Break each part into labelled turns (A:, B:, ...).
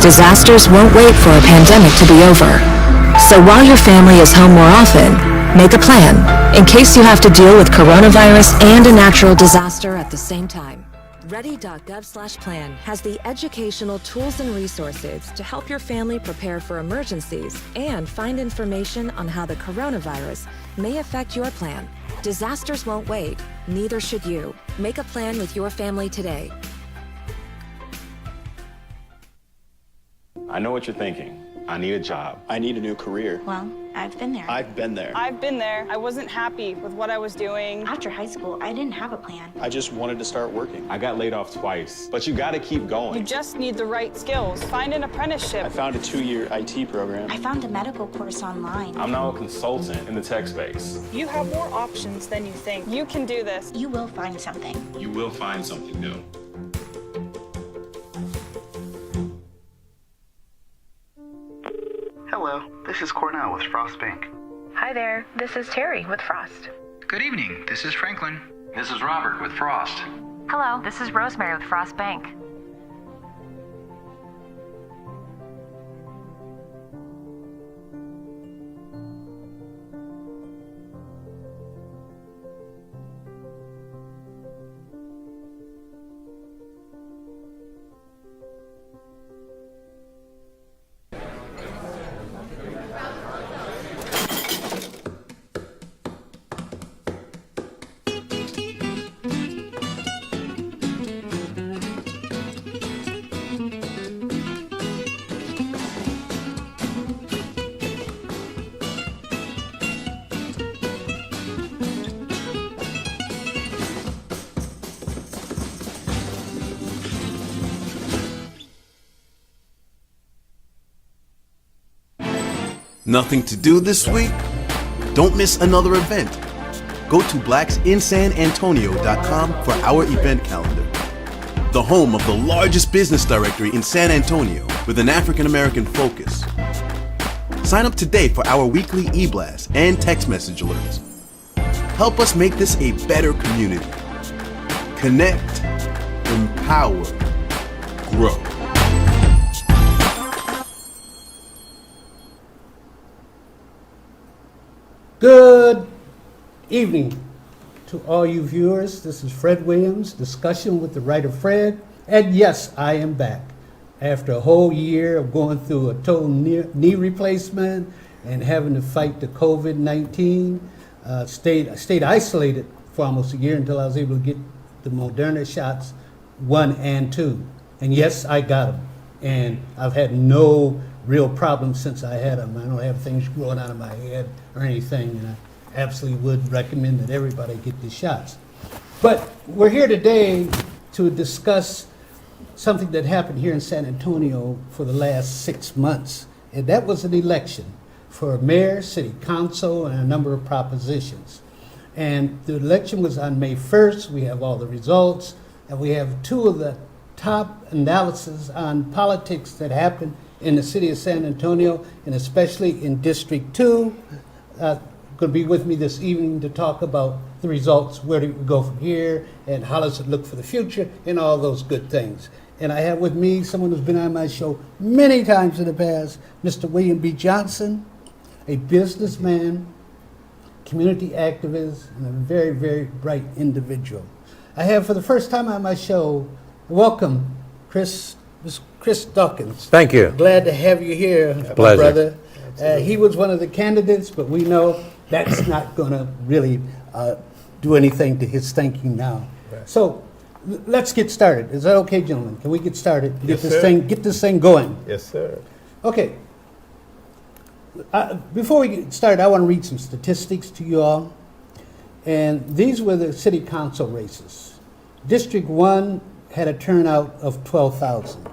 A: Disasters won't wait for a pandemic to be over. So while your family is home more often, make a plan in case you have to deal with coronavirus and a natural disaster at the same time. Ready.gov/plan has the educational tools and resources to help your family prepare for emergencies and find information on how the coronavirus may affect your plan. Disasters won't wait, neither should you. Make a plan with your family today.
B: I know what you're thinking. I need a job.
C: I need a new career.
D: Well, I've been there.
C: I've been there.
E: I've been there. I wasn't happy with what I was doing.
D: After high school, I didn't have a plan.
C: I just wanted to start working.
B: I got laid off twice, but you gotta keep going.
E: You just need the right skills. Find an apprenticeship.
C: I found a 2-year IT program.
D: I found a medical course online.
B: I'm now a consultant in the tech space.
E: You have more options than you think. You can do this.
D: You will find something.
B: You will find something new.
F: Hello, this is Cornell with Frost Bank.
G: Hi there, this is Terry with Frost.
H: Good evening, this is Franklin. This is Robert with Frost.
G: Hello, this is Rosemary with Frost Bank.
I: Nothing to do this week? Don't miss another event. Go to blacksinsanantonio.com for our event calendar. The home of the largest business directory in San Antonio with an African American focus. Sign up today for our weekly e-blast and text message alerts. Help us make this a better community. Connect, empower, grow.
J: Good evening to all you viewers. This is Fred Williams, Discussion with the Writer Fred. And yes, I am back. After a whole year of going through a total knee replacement and having to fight the COVID-19, stayed isolated for almost a year until I was able to get the Moderna shots 1 and 2. And yes, I got them. And I've had no real problems since I had them. I don't have things growing out of my head or anything, and I absolutely would recommend that everybody get these shots. But we're here today to discuss something that happened here in San Antonio for the last 6 months, and that was an election for mayor, city council, and a number of propositions. And the election was on May 1st. We have all the results, and we have two of the top analysis on politics that happened in the city of San Antonio, and especially in District 2. Going to be with me this evening to talk about the results, where do we go from here, and how does it look for the future, and all those good things. And I have with me someone who's been on my show many times in the past, Mr. William B. Johnson, a businessman, community activist, and a very, very bright individual. I have, for the first time on my show, welcome Chris Dawkins.
K: Thank you.
J: Glad to have you here, my
K: Pleasure.
J: brother. He was one of the candidates, but we know that's not going to really do anything to his thinking now. Right. So let's get started. Is that okay, gentlemen? Can we get started? Get this thing going.
K: Yes, sir.
J: Okay. Before we get started, I want to read some statistics to you all. And these were the city council races. District 1 had a turnout of 12,000.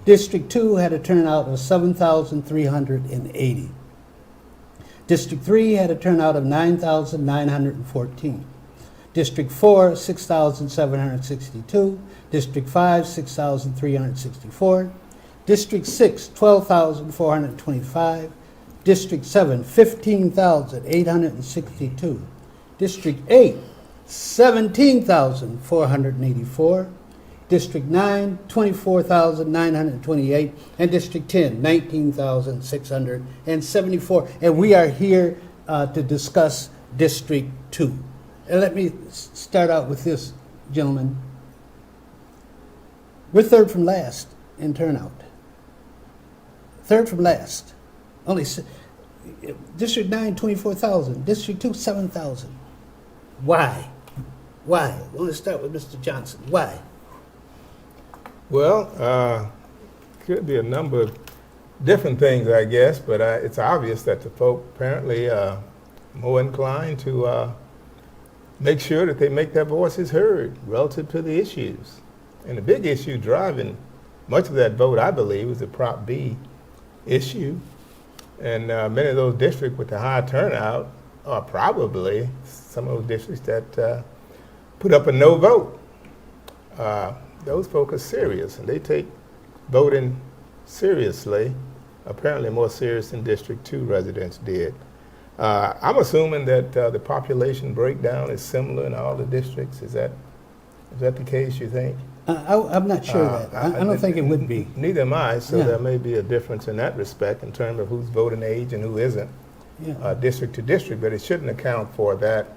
J: District 2 had a turnout of 7,380. District 3 had a turnout of 9,914. District 4, 6,762. District 5, 6,364. District 6, 12,425. District 7, 15,862. District 8, 17,484. District 9, 24,928, and District 10, 19,674. And we are here to discuss District 2. And let me start out with this, gentlemen. We're third from last in turnout. Third from last. Only District 9, 24,000. District 2, 7,000. Why? Why? I want to start with Mr. Johnson. Why?
L: Well, could be a number of different things, I guess, but it's obvious that the folk apparently are more inclined to make sure that they make their voices heard relative to the issues. And the big issue driving much of that vote, I believe, is the Prop B issue. And many of those districts with the high turnout are probably some of those districts that put up a no vote. Those folks are serious, and they take voting seriously, apparently more serious than District 2 residents did. I'm assuming that the population breakdown is similar in all the districts. Is that the case, you think?
J: I'm not sure that. I don't think it would be.
L: Neither am I, so there may be a difference in that respect in terms of who's voting age and who isn't, district to district, but it shouldn't account for that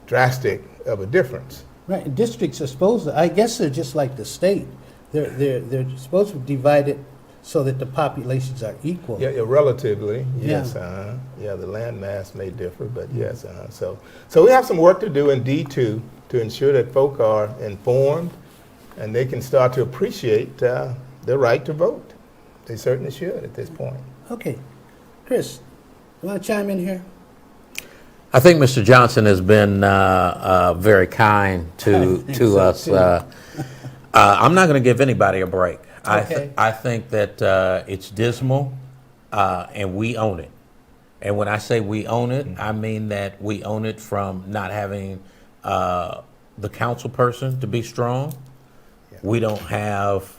L: drastic of a difference.
J: Right, districts are supposed to, I guess they're just like the state. They're supposed to divide it so that the populations are equal.
L: Yeah, relatively, yes. Yeah, the land mass may differ, but yes. So we have some work to do in D2 to ensure that folk are informed and they can start to appreciate their right to vote. They certainly should at this point.
J: Okay. Chris, you want to chime in here?
K: I think Mr. Johnson has been very kind to us. I'm not going to give anybody a break.
J: Okay.
K: I think that it's dismal, and we own it. And when I say we own it, I mean that we own it from not having the council person to be strong. We don't have,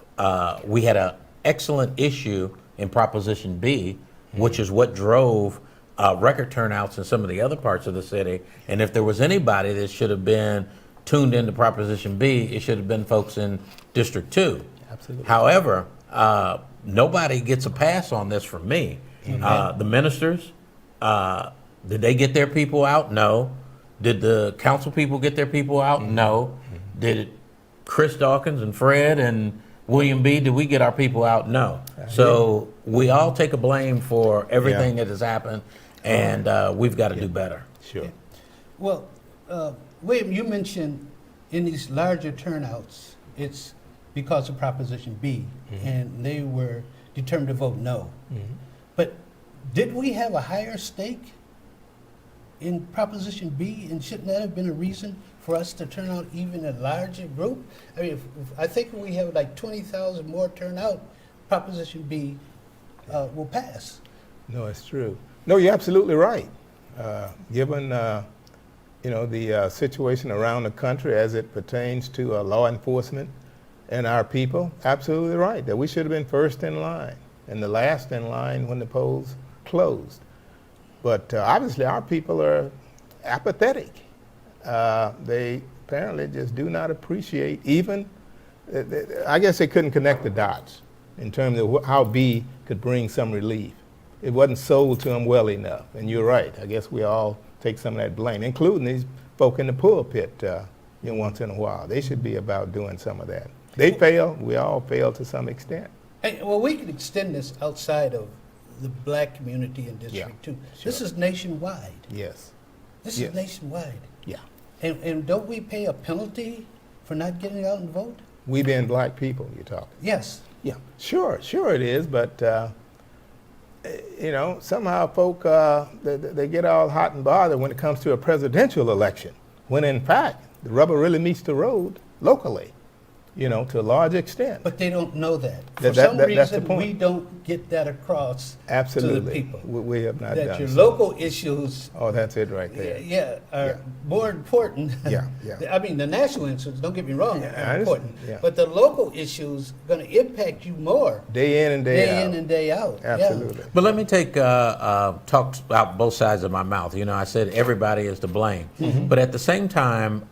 K: we had an excellent issue in Proposition B, which is what drove record turnouts in some of the other parts of the city. And if there was anybody that should have been tuned into Proposition B, it should have been folks in District 2.
L: Absolutely.
K: However, nobody gets a pass on this from me. The ministers, did they get their people out? No. Did the council people get their people out? No. Did Chris Dawkins and Fred and William B., did we get our people out? No. So we all take a blame for everything that has happened, and we've got to do better.
L: Sure.
J: Yeah. Well, William, you mentioned in these larger turnouts, it's because of Proposition B, and they were determined to vote no. But did we have a higher stake in Proposition B, and shouldn't that have been a reason for us to turn out even a larger group? I mean, I think if we have like 20,000 more turnout, Proposition B will pass.
L: No, it's true. No, you're absolutely right. Given the situation around the country as it pertains to law enforcement and our people, absolutely right. That we should have been first in line and the last in line when the polls closed. But obviously, our people are apathetic. They apparently just do not appreciate even. I guess they couldn't connect the dots in terms of how B could bring some relief. It wasn't sold to them well enough. And you're right. I guess we all take some of that blame, including these folk in the pulpit. Once in a while, they should be about doing some of that. They fail. We all fail to some extent.
J: Hey, well, we can extend this outside of the black community in District 2.
L: Sure.
J: This is nationwide.
L: Yes.
J: This is nationwide.
L: Yeah.
J: And don't we pay a penalty for not getting out and vote?
L: We being black people, you're talking.
J: Yes.
L: Yeah. Sure it is, but somehow folk they get all hot and bothered when it comes to a presidential election, when in fact the rubber really meets the road locally. To a large extent.
J: But they don't know that. For some reason, we don't get that across to the people.
L: We have not done
J: that your
L: so.
J: local issues.
L: Oh, that's it right there.
J: Are more important.
L: Yeah.
J: I mean, the national issues, don't get me wrong, are important.
L: Yeah.
J: But the local issues are going to impact you more.
L: Day in and day out.
J: Day in and day out.
L: Absolutely.
K: But let me talk out both sides of my mouth. I said everybody is to blame. But at the same time,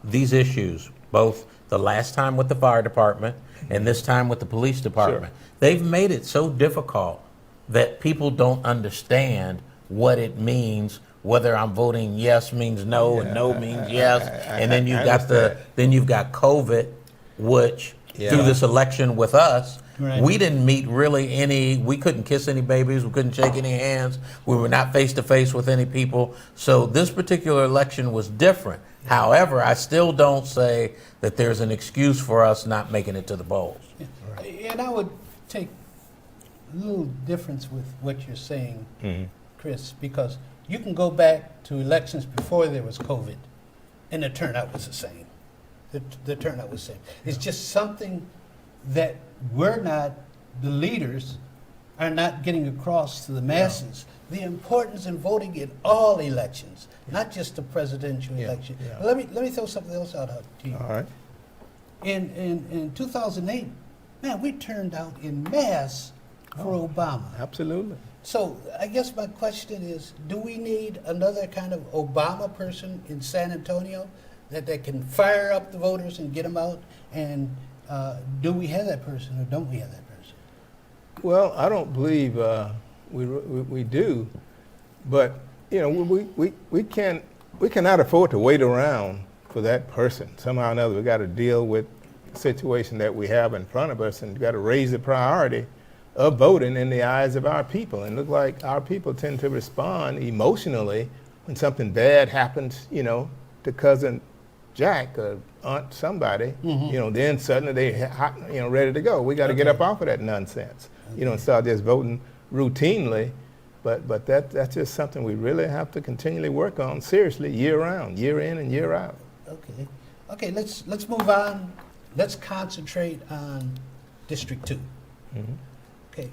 K: these issues, both the last time with the fire department and this time with the police department, they've made it so difficult that people don't understand what it means, whether I'm voting yes means no and no means yes. And then you've got COVID, which through this election with us, we didn't meet really we couldn't kiss any babies, we couldn't shake any hands, we were not face to face with any people. So this particular election was different. However, I still don't say that there's an excuse for us not making it to the polls.
J: And I would take a little difference with what you're saying, Chris, because you can go back to elections before there was COVID, and the turnout was the same. The turnout was the same. It's just something that the leaders are not getting across to the masses. The importance in voting in all elections, not just the presidential election. Let me throw something else out to you.
L: All right.
J: In 2008, man, we turned out in mass for Obama.
L: Absolutely.
J: So I guess my question is, do we need another kind of Obama person in San Antonio that can fire up the voters and get them out? And do we have that person or don't we have that person?
L: Well, I don't believe we do, but we cannot afford to wait around for that person. Somehow or another, we got to deal with the situation that we have in front of us, and got to raise the priority of voting in the eyes of our people. And look like our people tend to respond emotionally when something bad happens, to cousin Jack or Aunt somebody. Then suddenly they hot, ready to go. We got to get up off of that nonsense. And start just voting routinely, but that's just something we really have to continually work on seriously, year round, year in and year out.
J: Okay. Let's move on. Let's concentrate on District 2. Okay,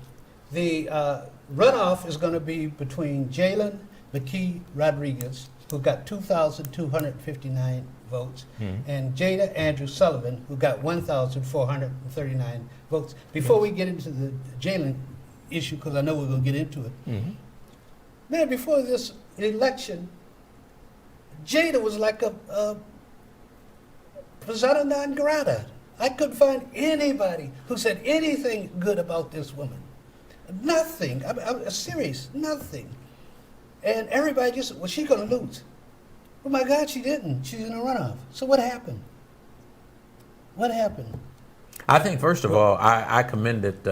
J: runoff is going to be between Jalen McKee Rodriguez, who got 2,259 votes, and Jada Andrew Sullivan, who got 1,439 votes. Before we get into the Jalen issue, because I know we're going to get into it, man, before this election, Jada was like a persona non grata. I couldn't find anybody who said anything good about this woman. Nothing. I'm serious. Nothing. And everybody just, well, she's going to lose. Oh my God, she didn't. She's in a runoff. So what happened? What happened?
K: I think, first of all, I commended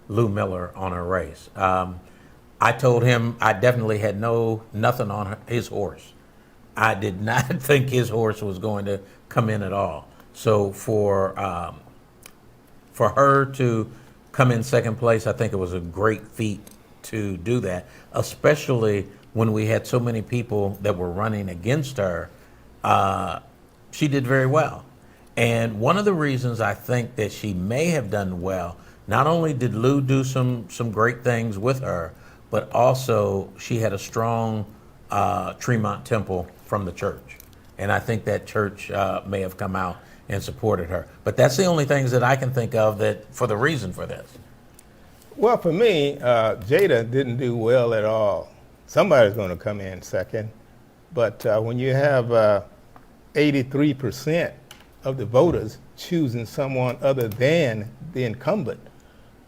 K: Lou Miller on her race. I told him I definitely had nothing on his horse. I did not think his horse was going to come in at all. So for her to come in second place, I think it was a great feat to do that, especially when we had so many people that were running against her. She did very well. And one of the reasons I think that she may have done well, not only did Lou do some great things with her, but also she had a strong Tremont Temple from the church. And I think that church may have come out and supported her. But that's the only things that I can think of that for the reason for this.
L: Well, for me, Jada didn't do well at all. Somebody's going to come in second. But when you have 83% of the voters choosing someone other than the incumbent,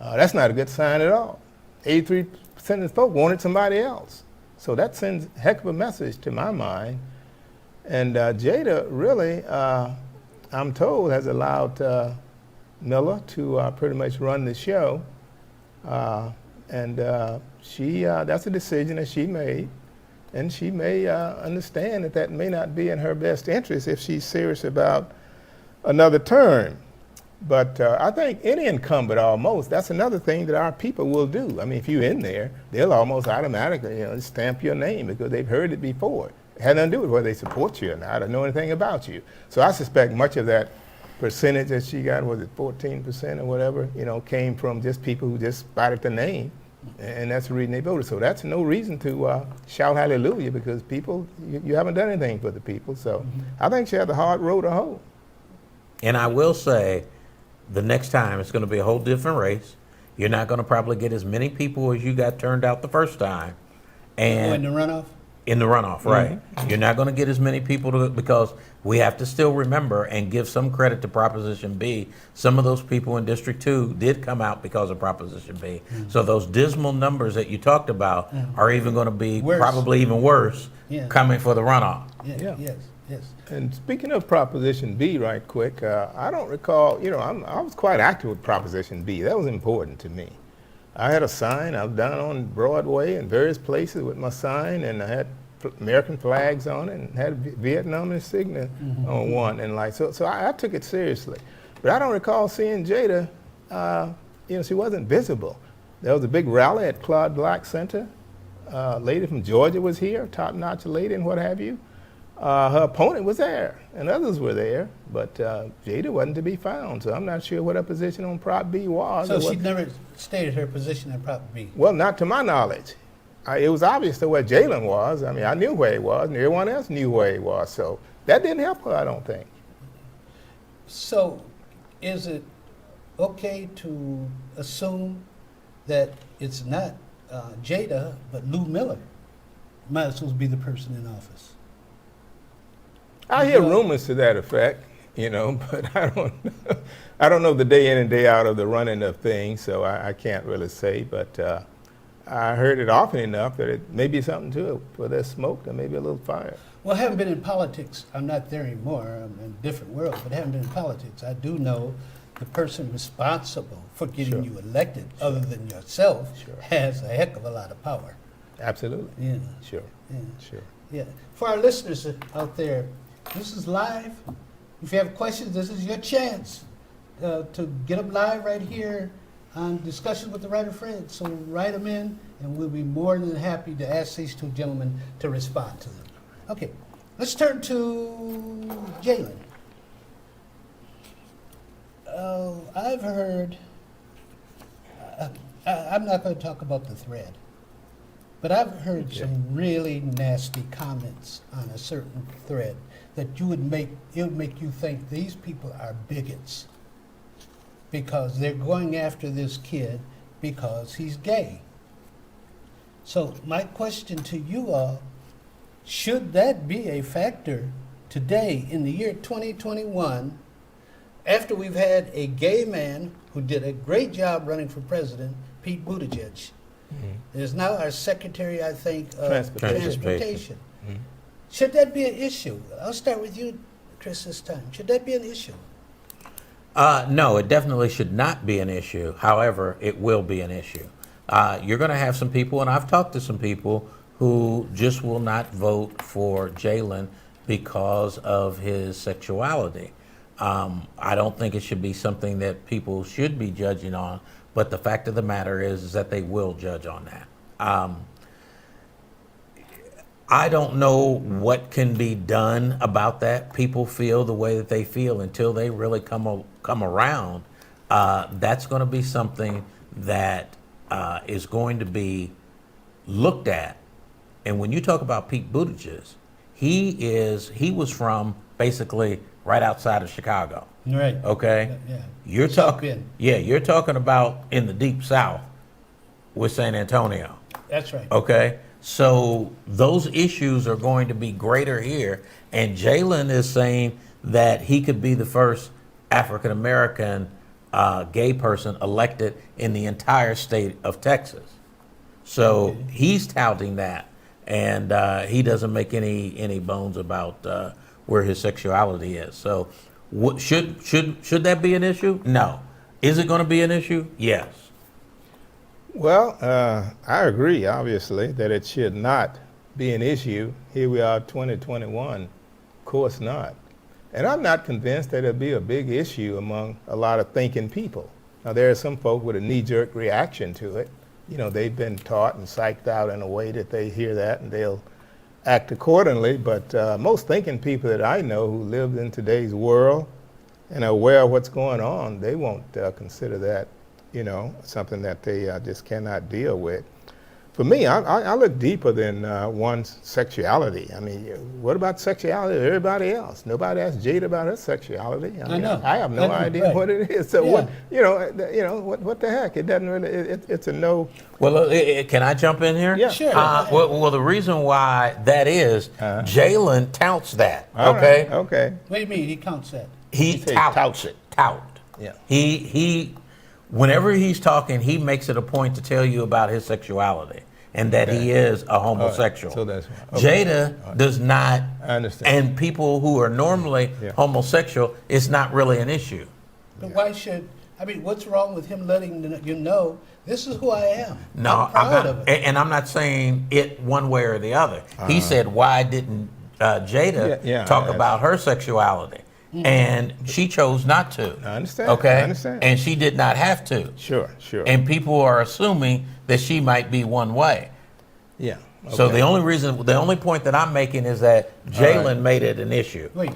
L: that's not a good sign at all. 83% of the folks wanted somebody else. So that sends a heck of a message to my mind. And Jada really, I'm told, has allowed Miller to pretty much run the show. That's a decision that she made. And she may understand that may not be in her best interest if she's serious about another term. But I think any incumbent almost, that's another thing that our people will do. I mean, if you're in there, they'll almost automatically stamp your name because they've heard it before. It had nothing to do with whether they support you or not or know anything about you. So I suspect much of that percentage that she got, was it 14% or whatever, came from just people who just spotted the name. And that's the reason they voted. So that's no reason to shout hallelujah because people, you haven't done anything for the people. So I think she had the hard road to hoe.
K: And I will say, the next time it's going to be a whole different race. You're not going to probably get as many people as you got turned out the first time. And
J: in the runoff?
K: In the runoff, right. You're not going to get as many people because we have to still remember and give some credit to Proposition B. Some of those people in District 2 did come out because of Proposition B. So those dismal numbers that you talked about are even going to be probably even worse coming for the runoff.
J: Yes.
L: And speaking of Proposition B right quick, I don't recall, I was quite active with Proposition B. That was important to me. I had a sign. I was down on Broadway and various places with my sign, and I had American flags on it and had Vietnam insignia on one. And so I took it seriously. But I don't recall seeing Jada, she wasn't visible. There was a big rally at Claude Black Center. A lady from Georgia was here, top-notch lady and what have you. Her opponent was there, and others were there, but Jada wasn't to be found, so I'm not sure what her position on Prop B was.
J: So she never stated her position on Prop B?
L: Well, not to my knowledge. It was obvious to where Jalen was. I mean, I knew where he was, and everyone else knew where he was, so that didn't help her, I don't think.
J: So is it okay to assume that it's not Jada, but Lou Miller might as well be the person in office?
L: I hear rumors to that effect, but I don't know the day in and day out of the running of things, so I can't really say. But I heard it often enough that it may be something to it. For there's smoke, there may be a little fire.
J: Well, I haven't been in politics. I'm not there anymore. I'm in a different world, but I haven't been in politics. I do know the person responsible for getting you elected, other than yourself, has a heck of a lot of power.
L: Absolutely.
J: Yeah.
L: Sure.
J: Yeah.
L: Sure.
J: Yeah. For our listeners out there, this is live. If you have questions, this is your chance to get them live right here on Discussions with the Writer Fred. So write them in, and we'll be more than happy to ask these two gentlemen to respond to them. Okay, let's turn to Jalen. I've heard, I'm not going to talk about the thread, but I've heard some really nasty comments on a certain thread that it would make you think these people are bigots because they're going after this kid because he's gay. So my question to you all, should that be a factor today in the year 2021, after we've had a gay man who did a great job running for president, Pete Buttigieg, is now our Secretary, I think, of Transportation. Should that be an issue? I'll start with you, Chris, this time. Should that be an issue?
K: No, it definitely should not be an issue. However, it will be an issue. You're going to have some people, and I've talked to some people, who just will not vote for Jalen because of his sexuality. I don't think it should be something that people should be judging on, but the fact of the matter is that they will judge on that. I don't know what can be done about that. People feel the way that they feel until they really come around. That's going to be something that is going to be looked at. And when you talk about Pete Buttigieg, he was from basically right outside of Chicago.
J: Right.
K: Okay.
J: Yeah.
K: You're talking about in the deep South with San Antonio.
J: That's right.
K: Okay. So those issues are going to be greater here, and Jalen is saying that he could be the first African American gay person elected in the entire state of Texas. So he's touting that, and he doesn't make any bones about where his sexuality is. So should that be an issue? No. Is it going to be an issue? Yes.
L: Well, I agree, obviously, that it should not be an issue. Here we are, 2021. Of course not. And I'm not convinced that it'll be a big issue among a lot of thinking people. Now, there are some folk with a knee-jerk reaction to it. You know, they've been taught and psyched out in a way that they hear that and they'll act accordingly. But most thinking people that I know who live in today's world and are aware of what's going on, they won't consider that, you know, something that they just cannot deal with. For me, I look deeper than one's sexuality. I mean, what about sexuality of everybody else? Nobody asked Jada about her sexuality. I know. I have no idea what it is. So what the heck? It doesn't really. It's a no.
K: Well, can I jump in here?
L: Yeah, sure.
K: Well, the reason why that is Jalen touts that.
L: All
K: Okay.
L: right, okay.
J: What do you mean he counts that?
K: He touts it.
L: Yeah.
K: He whenever he's talking, he makes it a point to tell you about his sexuality and that he is a homosexual.
L: So that's
K: Jada does not.
L: I understand.
K: And people who are normally homosexual, it's not really an issue.
J: But why should, I mean, what's wrong with him letting you know, this is who I am?
K: No,
J: I'm proud of it.
K: And I'm not saying it one way or the other. He said, why didn't Jada talk about her sexuality? And she chose not to.
L: I understand.
K: Okay?
L: I understand.
K: And she did not have to.
L: Sure.
K: And people are assuming that she might be one way.
L: Yeah. Okay.
K: So the only point that I'm making is that Jalen made it an issue.
J: Wait.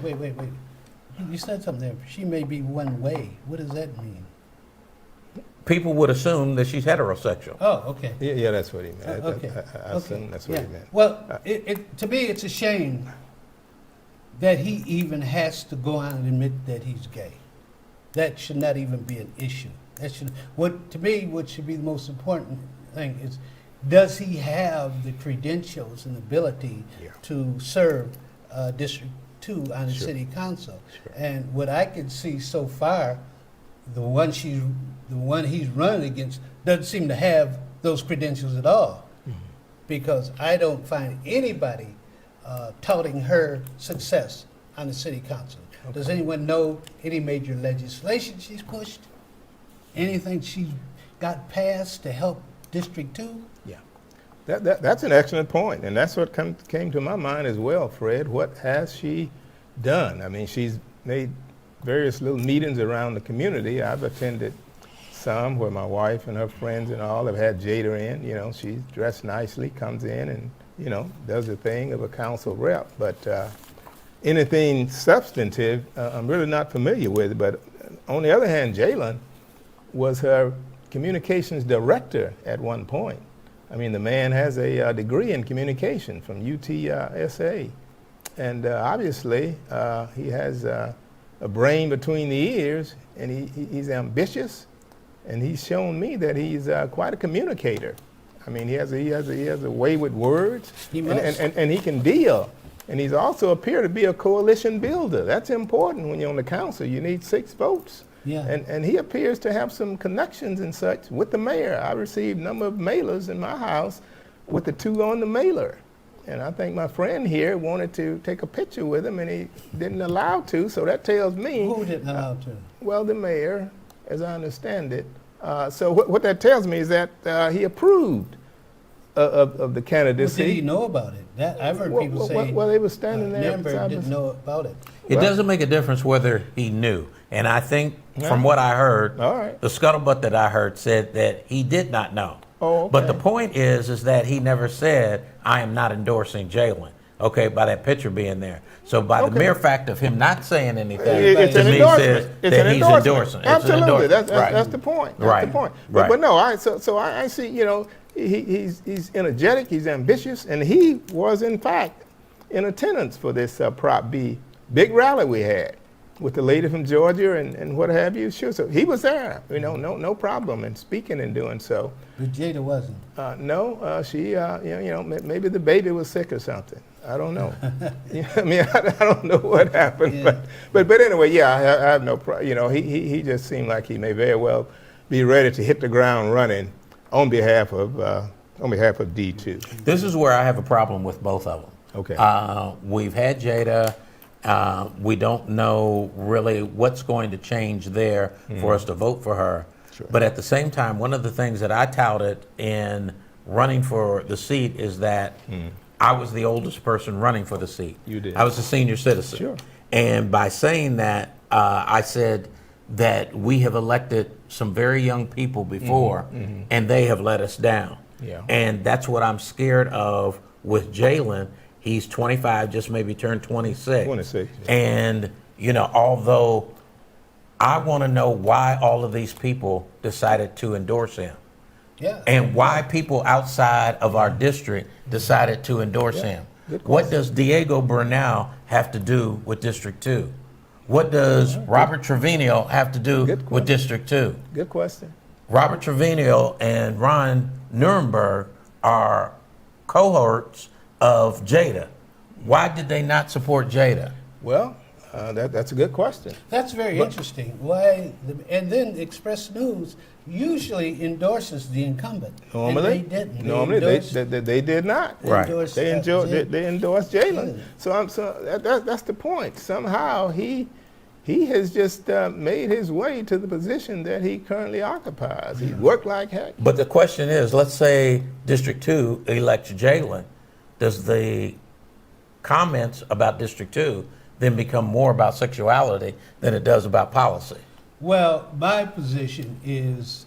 J: You said something there. She may be one way. What does that mean?
K: People would assume that she's heterosexual.
J: Oh, okay.
L: Yeah, that's what he meant.
J: Okay.
L: I assume that's what he meant.
J: Well, to me, it's a shame that he even has to go out and admit that he's gay. That should not even be an issue. What should be the most important thing is, does he have the credentials and ability to serve District 2 on the city council? Sure. And what I can see so far, the one he's running against doesn't seem to have those credentials at all, because I don't find anybody touting her success on the city council. Okay. Does anyone know any major legislation she's pushed? Anything she's got passed to help District 2?
L: Yeah. That's an excellent point, and that's what came to my mind as well, Fred. What has she done? I mean, she's made various little meetings around the community. I've attended some where my wife and her friends and all have had Jada in. You know, she's dressed nicely, comes in and, you know, does the thing of a council rep. But anything substantive, I'm really not familiar with. But on the other hand, Jalen was her communications director at one point. I mean, the man has a degree in communication from UTSA. And obviously, he has a brain between the ears, and he's ambitious, and he's shown me that he's quite a communicator. I mean, he has a way with words, and he can deal. And he's also appeared to be a coalition builder. That's important when you're on the council. You need 6 votes.
J: Yeah.
L: And he appears to have some connections and such with the mayor. I received a number of mailers in my house with the 2 on the mailer. And I think my friend here wanted to take a picture with him, and he didn't allow to, so that tells me...
J: Who didn't allow to?
L: Well, the mayor, as I understand it. So what that tells me is that he approved of the candidacy.
J: Well, did he know about it? I've heard people say...
L: Well, they were standing there.
J: Member didn't know about it.
K: It doesn't make a difference whether he knew. And I think from what I heard, the scuttlebutt that I heard said that he did not know.
L: Oh, okay.
K: But the point is that he never said, I am not endorsing Jalen, okay, by that picture being there. So by the mere fact of him not saying anything,
L: it's
K: to
L: an
K: me
L: endorsement.
K: says that he's endorsing.
L: Absolutely, that's the point. That's the point.
K: Right.
L: But no, I see, you know, he's energetic, he's ambitious, and he was, in fact, in attendance for this Prop B big rally we had with the lady from Georgia and what have you. Sure, so he was there, you know, no problem in speaking and doing so.
J: But Jada wasn't.
L: No, she, you know, maybe the baby was sick or something. I don't know. I mean, I don't know what happened,
J: Yeah.
L: but anyway, yeah, I have no problem. You know, he just seemed like he may very well be ready to hit the ground running on behalf of D2.
K: This is where I have a problem with both of them.
L: Okay.
K: We've had Jada. We don't know really what's going to change there for us to vote for her.
L: Sure.
K: But at the same time, one of the things that I touted in running for the seat is that I was the oldest person running for the seat.
L: You did.
K: I was a senior citizen.
L: Sure.
K: And by saying that, I said that we have elected some very young people before, and they have let us down.
L: Yeah.
K: And that's what I'm scared of with Jalen. He's 25, just maybe turned 26.
L: 26.
K: And, you know, although I want to know why all of these people decided to endorse him.
J: Yeah.
K: And why people outside of our district decided to endorse him. What does Diego Bernal have to do with District 2? What does Robert Trevino have to do with District 2?
L: Good question.
K: Robert Trevino and Ron Nuremberg are cohorts of Jada. Why did they not support Jada?
L: Well, that's a good question.
J: That's very interesting. Why? And then Express News usually endorses the incumbent.
L: Normally,
J: and they didn't.
L: Normally, they did not.
K: Right.
L: They endorsed Jalen. So that's the point. Somehow he has just made his way to the position that he currently occupies. He worked like heck.
K: But the question is, let's say District 2 elects Jalen. Does the comments about District 2 then become more about sexuality than it does about policy?
J: Well, my position is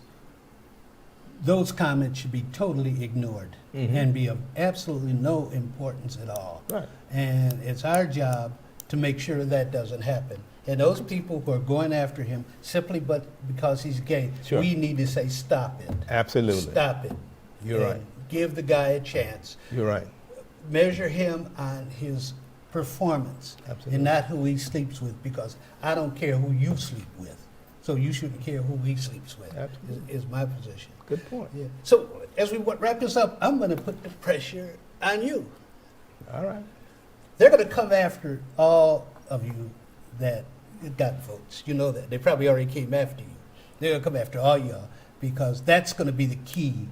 J: those comments should be totally ignored and be of absolutely no importance at all.
L: Right.
J: And it's our job to make sure that doesn't happen. And those people who are going after him simply but because he's gay,
L: Sure.
J: we need to say stop it.
L: Absolutely.
J: Stop it.
L: You're
J: And
L: right.
J: Give the guy a chance.
L: You're right.
J: Measure him on his performance and not who he sleeps with, because I don't care who you sleep with. So you shouldn't care who he sleeps with, is my position.
L: Good point.
J: Yeah. So as we wrap this up, I'm going to put the pressure on you.
L: All right.
J: They're going to come after all of you that got votes. You know that. They probably already came after you. They're going to come after all y'all, because that's going to be the key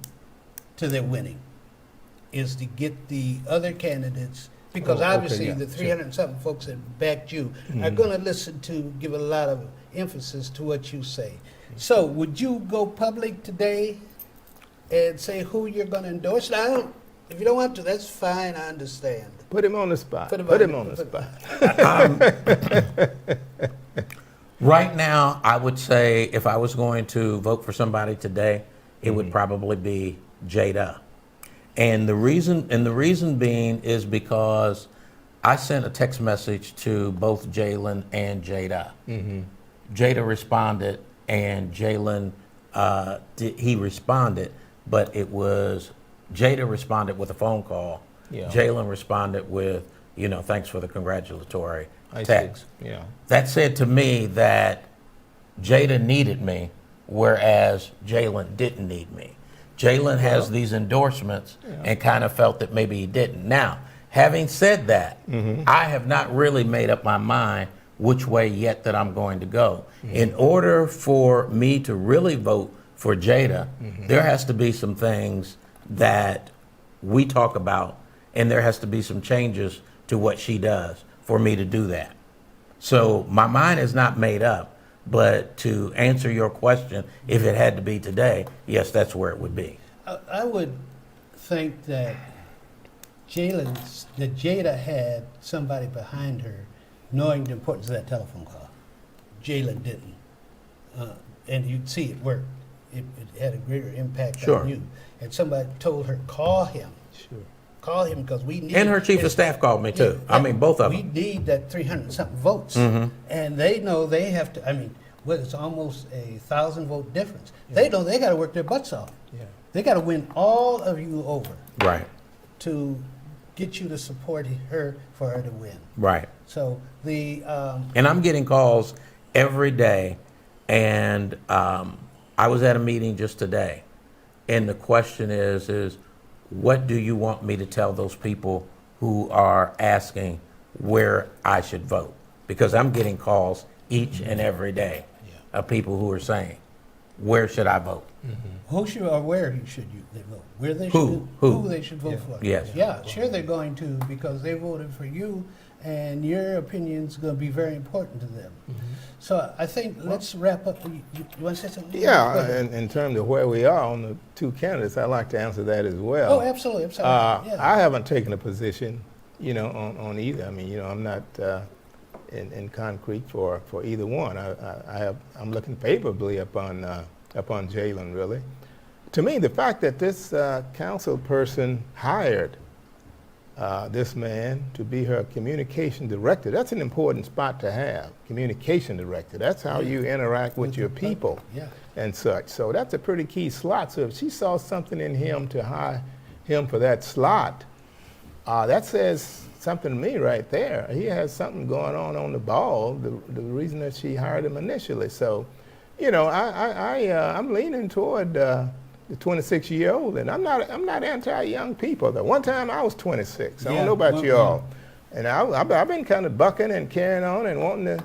J: to their winning, is to get the other candidates, because obviously the 300 and something folks that backed you are going to listen to, give a lot of emphasis to what you say. So would you go public today and say who you're going to endorse? Now, if you don't want to, that's fine, I understand.
L: Put him on the spot.
J: Put him on
L: the spot.
K: Right now, I would say if I was going to vote for somebody today, it would probably be Jada. And the reason being is because I sent a text message to both Jalen and Jada. Jada responded, and Jalen he responded, but it was Jada responded with a phone call.
L: Yeah.
K: Jalen responded with, thanks for the congratulatory
L: I
K: text.
L: see. Yeah.
K: That said to me that Jada needed me, whereas Jalen didn't need me. Jalen has these endorsements and kind of felt that maybe he didn't. Now, having said that, I have not really made up my mind which way yet that I'm going to go. In order for me to really vote for Jada, there has to be some things that we talk about, and there has to be some changes to what she does for me to do that. So my mind is not made up, but to answer your question, if it had to be today, yes, that's where it would be.
J: I would think that Jada had somebody behind her knowing the importance of that telephone call. Jalen didn't. And you'd see it work. It had a greater impact on you. And somebody told her, call him.
L: Sure.
J: Call him because we need.
K: And her chief of staff called me too. I mean, both of
J: We
K: them.
J: need that 300-something votes. And they know they have to, it's almost 1,000-vote difference. They know they got to work their butts off.
L: Yeah.
J: They got to win all of you over
K: Right,
J: to get you to support her for her to win.
K: right.
J: So the
K: And I'm getting calls every day, and I was at a meeting just today, and the question is what do you want me to tell those people who are asking where I should vote? Because I'm getting calls each and every day of people who are saying, where should I vote?
J: who should or where should they vote? Where they
K: Who?
J: should
K: Who?
J: they should vote for?
K: Yes.
J: Yeah, sure they're going to because they voted for you, and your opinion's going to be very important to them. So I think let's wrap up. You want to say something? Go
L: Yeah,
J: ahead.
L: in terms of where we are on the two candidates, I'd like to answer that as well.
J: Oh, absolutely, absolutely.
L: I haven't taken a position, on either. I'm not in concrete for either one. I'm looking favorably upon Jalen, really. To me, the fact that this council person hired this man to be her communication director, that's an important spot to have, communication director. That's how you interact with your people and such. So that's a pretty key slot. So if she saw something in him to hire him for that slot, that says something to me right there. He has something going on the ball, the reason that she hired him initially. So, I'm leaning toward the 26-year-old, and I'm not anti-young people. Though one time I was 26. I don't know about y'all, and I've been kind of bucking and carrying on and wanting to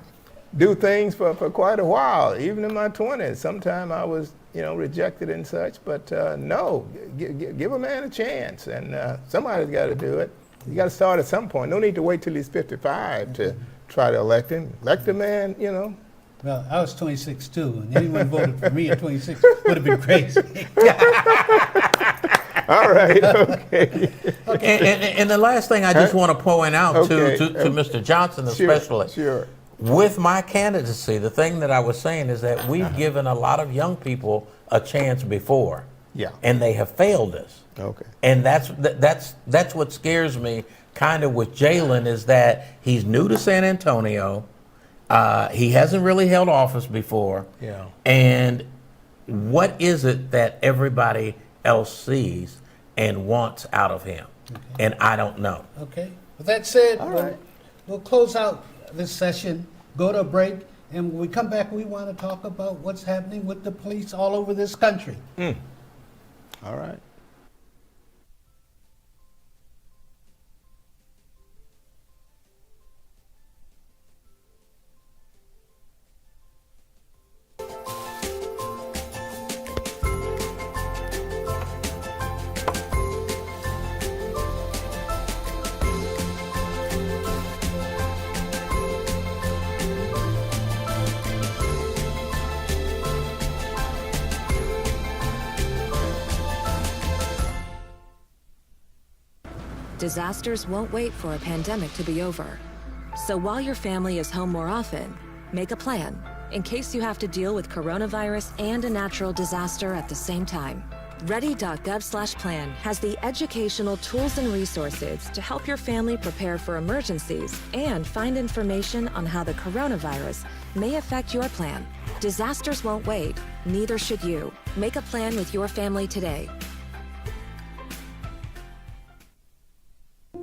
L: do things for quite a while, even in my 20s. Sometimes I was rejected and such, but no, give a man a chance, and somebody's got to do it. You got to start at some point. No need to wait till he's 55 to try to elect him. Elect a man,
J: Well, I was 26 too, and anyone voted for me at 26 would have been crazy.
L: All right, okay.
K: And the last thing I just want to point out to Mr. Johnson especially,
L: Sure.
K: with my candidacy, the thing that I was saying is that we've given a lot of young people a chance before, and they have failed us.
L: Okay.
K: And that's what scares me kind of with Jalen is that he's new to San Antonio. He hasn't really held office before.
L: Yeah.
K: And what is it that everybody else sees and wants out of him? Okay. And I don't know.
J: Okay. With that said,
L: right.
J: we'll close out this session, go to a break, and when we come back, we want to talk about what's happening with the police all over this country.
L: All right.
A: Disasters won't wait for a pandemic to be over. So while your family is home more often, make a plan in case you have to deal with coronavirus and a natural disaster at the same time. Ready.gov/plan has the educational tools and resources to help your family prepare for emergencies and find information on how the coronavirus may affect your plan. Disasters won't wait, neither should you. Make a plan with your family today.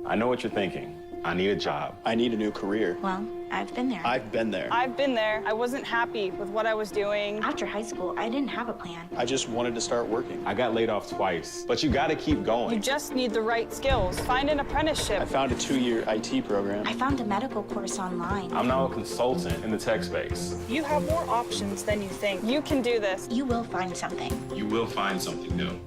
B: I know what you're thinking. I need a job.
C: I need a new career.
D: Well, I've been there.
C: I've been there.
E: I've been there. I wasn't happy with what I was doing.
D: After high school, I didn't have a plan.
C: I just wanted to start working.
B: I got laid off twice, but you gotta keep
E: You
B: going.
E: just need the right skills. Find an apprenticeship.
C: I found a 2-year IT program.
D: I found a medical course online.
B: I'm now a consultant in the tech space.
E: You have more options than you think. You can do this.
D: You will find something.
B: You will find something new.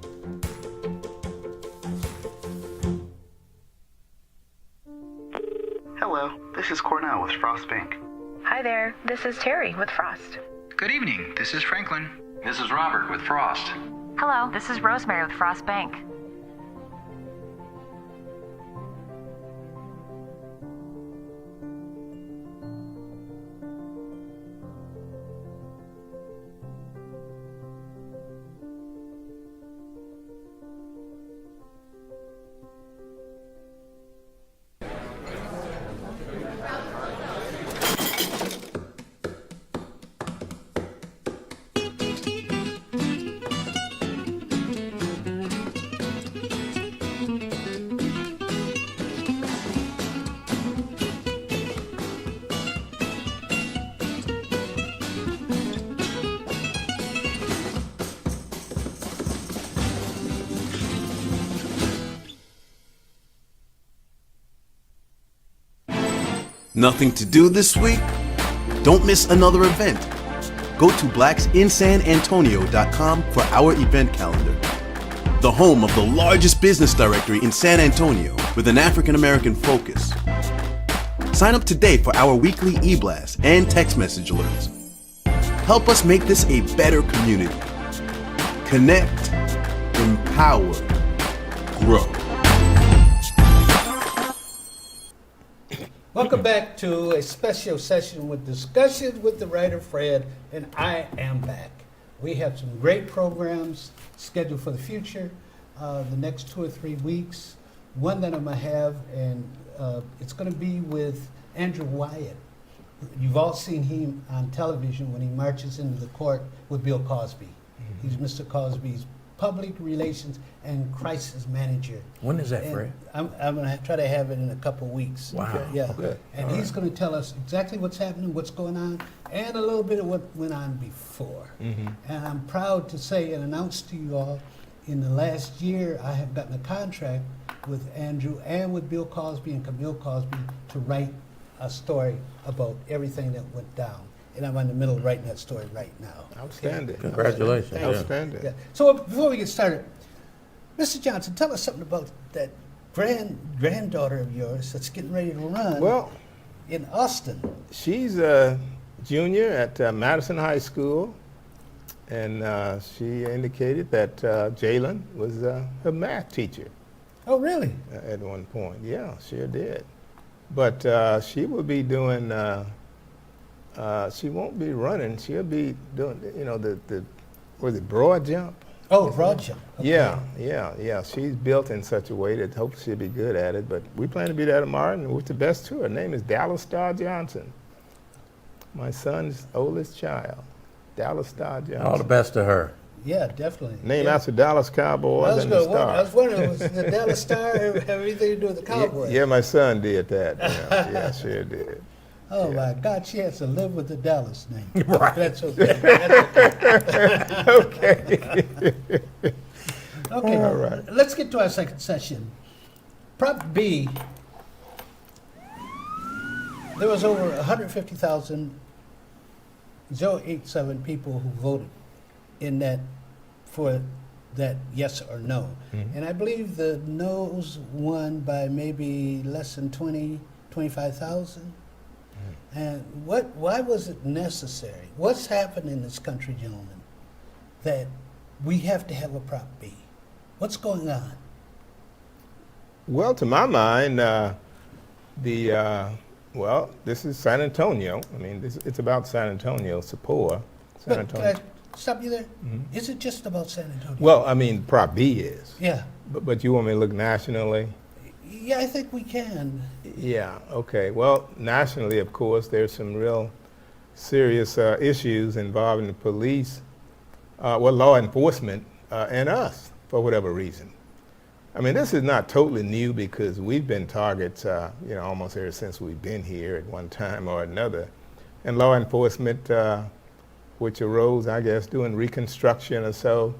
F: Hello, this is Cornell with Frost Bank.
G: Hi there, this is Terry with Frost.
H: Good evening. This is Franklin. This is Robert with Frost.
G: Hello, this is Rosemary with Frost Bank.
I: Nothing to do this week? Don't miss another event. Go to blacksinsanantonio.com for our event calendar. The home of the largest business directory in San Antonio with an African American focus. Sign up today for our weekly e-blast and text message alerts. Help us make this a better community. Connect, empower, grow.
J: Welcome back to a special session with Discussions with the Writer Fred, and I am back. We have some great programs scheduled for the future, the next 2 or 3 weeks. One that I'm going to have, and it's going to be with Andrew Wyatt. You've all seen him on television when he marches into the court with Bill Cosby. Mm-hmm. He's Mr. Cosby's public relations and crisis manager.
K: When is that,
J: And
K: Fred?
J: I'm going to try to have it in a couple weeks.
K: Wow.
J: Okay, yeah.
K: Okay.
J: And he's going to tell us exactly what's happening, what's going on, and a little bit of what went on before.
L: Mm-hmm.
J: And I'm proud to say and announce to you all, in the last year, I have gotten a contract with Andrew and with Bill Cosby and Camille Cosby to write a story about everything that went down. And I'm in the middle of writing that story right now.
L: Outstanding.
K: Congratulations.
J: Thank you.
L: Outstanding.
J: Yeah. So before we get started, Mr. Johnson, tell us something about that granddaughter of yours that's getting ready to run
L: Well,
J: in Austin.
L: she's a junior at Madison High School, and she indicated that Jalen was her math teacher
J: Oh, really?
L: at one point. Yeah, sure did. But she will be doing, she won't be running. She'll be doing, was it broad jump?
J: Oh, broad jump. Okay.
L: Yeah. She's built in such a way that hopefully she'll be good at it. But we plan to be there tomorrow, and with the best to her. Her name is Dallas Star Johnson, my son's oldest child. Dallas Star Johnson.
K: All the best to her.
J: Yeah, definitely.
L: Named
J: yeah.
L: after Dallas Cowboys and the
J: I
L: Star.
J: was wondering, was the Dallas Star have anything to do with the Cowboys?
L: Yeah, my son did that. Yeah, sure did.
J: Oh, my God, she has to live with the Dallas name.
K: Right.
J: That's okay. That's okay.
L: Okay.
J: Okay,
L: All right.
J: Let's get to our second session. Prop B, there was over 150,087 people who voted in that, for that yes or no.
L: Mm-hmm.
J: And I believe the no's won by maybe less than 25,000.
L: Mm-hmm.
J: And why was it necessary? What's happened in this country, gentlemen, that we have to have a Prop B? What's going on?
L: Well, to my mind, this is San Antonio. I mean, it's about San Antonio, Sappoa, San
J: But can
L: Antonio.
J: I stop you there? Is it just about San Antonio?
L: Well, I mean, Prop B is.
J: Yeah.
L: But you want me to look nationally?
J: Yeah, I think we can.
L: Yeah, okay. Well, nationally, of course, there's some real serious issues involving the police, law enforcement, and us for whatever reason. I mean, this is not totally new because we've been targets, almost ever since we've been here at one time or another. And law enforcement, which arose, I guess, doing Reconstruction or so,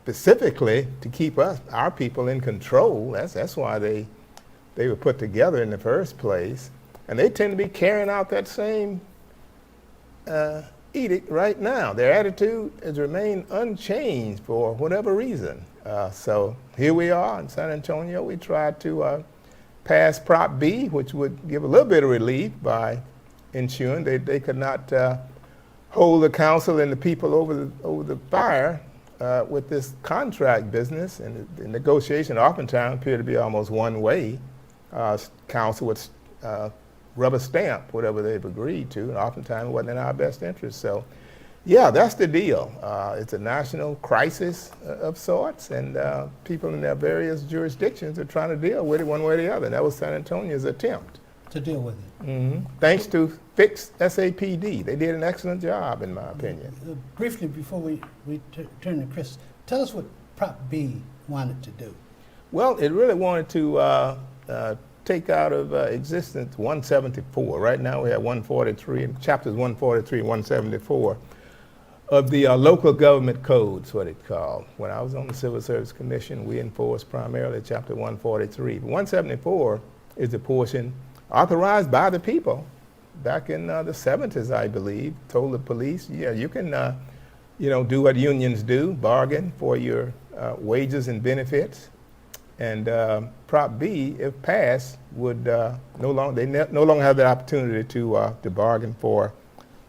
L: specifically to keep our people in control. That's why they were put together in the first place. And they tend to be carrying out that same edict right now. Their attitude has remained unchanged for whatever reason. So here we are in San Antonio. We tried to pass Prop B, which would give a little bit of relief by ensuring they could not hold the council and the people over the fire with this contract business. And the negotiation oftentimes appear to be almost one way. Council would rubber stamp whatever they've agreed to, and oftentimes it wasn't in our best interest. So, yeah, that's the deal. It's a national crisis of sorts, and people in their various jurisdictions are trying to deal with it one way or the other. And that was San Antonio's attempt
J: to deal with it.
L: Mm-hmm. Thanks to fixed SAPD. They did an excellent job, in my opinion.
J: Briefly, before we turn to Chris, tell us what Prop B wanted to do. Well,
L: it really wanted to take out of existence 174. Right now we have 143, and chapters 143 and 174 of the local government codes, what it's called. When I was on the Civil Service Commission, we enforced primarily chapter 143. But 174 is the portion authorized by the people back in the 70s, I believe, told the police, yeah, you can do what unions do, bargain for your wages and benefits. And Prop B, if passed, would no longer have the opportunity to bargain for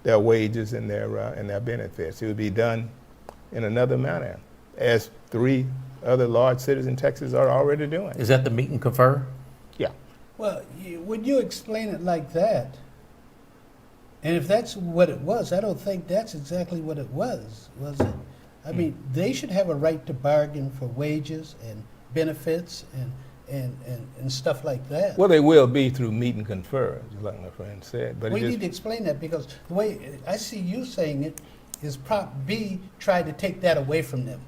L: their wages and their benefits. It would be done in another manner, as 3 other large cities in Texas are already doing.
K: Is that the meet and confer?
L: Yeah.
J: Well, when you explain it like that, and if that's what it was, I don't think that's exactly what it was it? I mean, they should have a right to bargain for wages and benefits and stuff like that.
L: Well, they will be through meet and confer, just like my friend said. But
J: we need to explain that, because the way I see you saying it is Prop B tried to take that away from them.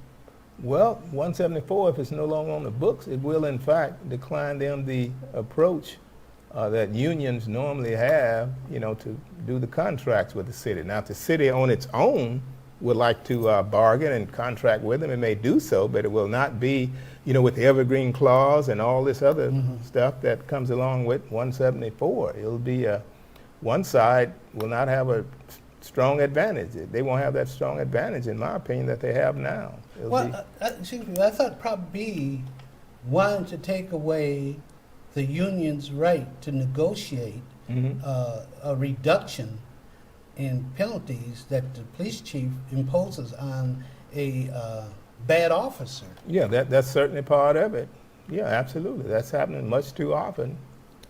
L: Well, 174, if it's no longer on the books, it will in fact decline them the approach that unions normally have, to do the contracts with the city. Now, if the city on its own would like to bargain and contract with them, it may do so, but it will not be, with the evergreen clause and all this other stuff that comes along with 174. It'll be one side will not have a strong advantage. They won't have that strong advantage, in my opinion, that they have now.
J: Excuse me, I thought Prop B wanted to take away the union's right to negotiate a reduction in penalties that the police chief imposes on a bad officer.
L: Yeah, that's certainly part of it. Yeah, absolutely. That's happening much too often.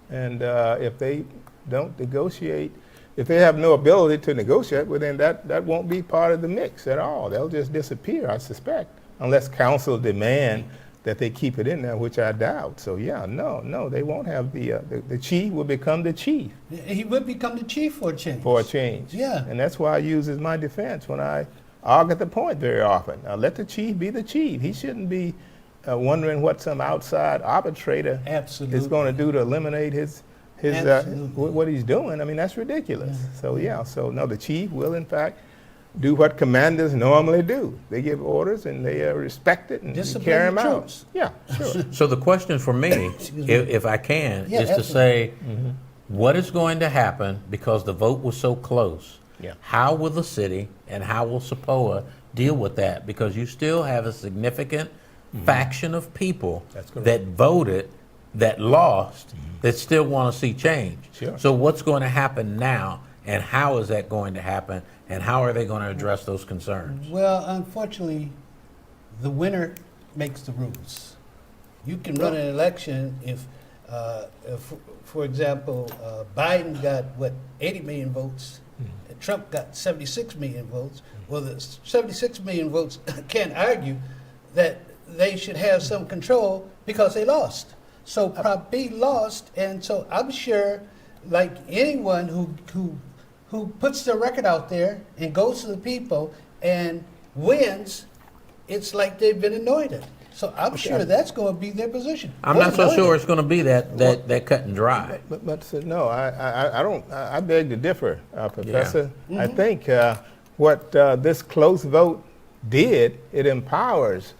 L: And if they don't negotiate, if they have no ability to negotiate, well, then that won't be part of the mix at all. They'll just disappear, I suspect, unless council demand that they keep it in there, which I doubt. So yeah, no, they won't have the chief will become the chief.
J: He would become the chief for a change.
L: For a change.
J: Yeah.
L: And that's why I use as my defense when I argue the point very often. Now let the chief be the chief. He shouldn't be wondering what some outside arbitrator is going to do to eliminate his what he's doing. I mean, that's ridiculous. Yeah. So yeah, no, the chief will in fact do what commanders normally do. They give orders and they respect it and carry them out. Yeah, sure.
K: So the question for me, if I can, is to say, what is going to happen because the vote was so close?
L: Yeah.
K: How will the city and how will SAPOA deal with that? Because you still have a significant faction of people that voted, that lost, that still want to see change.
L: Sure.
K: So what's going to happen now, and how is that going to happen, and how are they going to address those concerns?
J: Well, unfortunately, the winner makes the rules. You can run an election if for example, Biden got, 80 million votes, and Trump got 76 million votes. Well, the 76 million votes can't argue that they should have some control because they lost. So Prop B lost, and so I'm sure, like anyone who who puts their record out there and goes to the people and wins, it's like they've been anointed. So I'm sure that's going to be their position.
K: I'm not so sure it's going to be that cut and dry.
L: But no, I don't. I beg to differ, Professor.
K: Yeah.
L: I think what this close vote did, it empowers.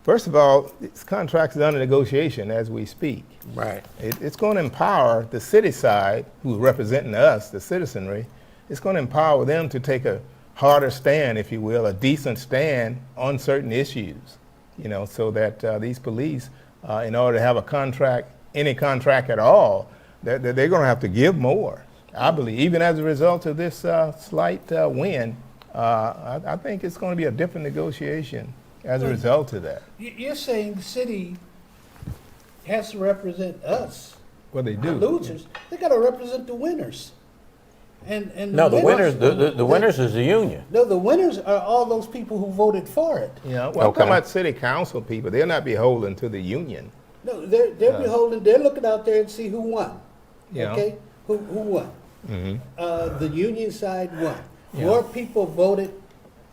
L: First of all, this contract is under negotiation as we speak.
K: Right.
L: It's going to empower the city side, who's representing us, the citizenry. It's going to empower them to take a harder stand, if you will, a decent stand on certain issues. So that these police, in order to have a contract, any contract at all, they're going to have to give more. I believe, even as a result of this slight win, I think it's going to be a different negotiation as a result of that.
J: You're saying the city has to represent us.
L: Well, they do.
J: The losers. They got to represent the winners. And
K: no, the winners. The winners is the union.
J: No, the winners are all those people who voted for it.
L: Yeah. Well, I'm talking about city council people. They'll not be beholden to the union.
J: No, they're beholden. They're looking out there and see who won.
L: Yeah.
J: Okay, who won?
L: Mm-hmm.
J: The union side won.
L: Yeah.
J: More people voted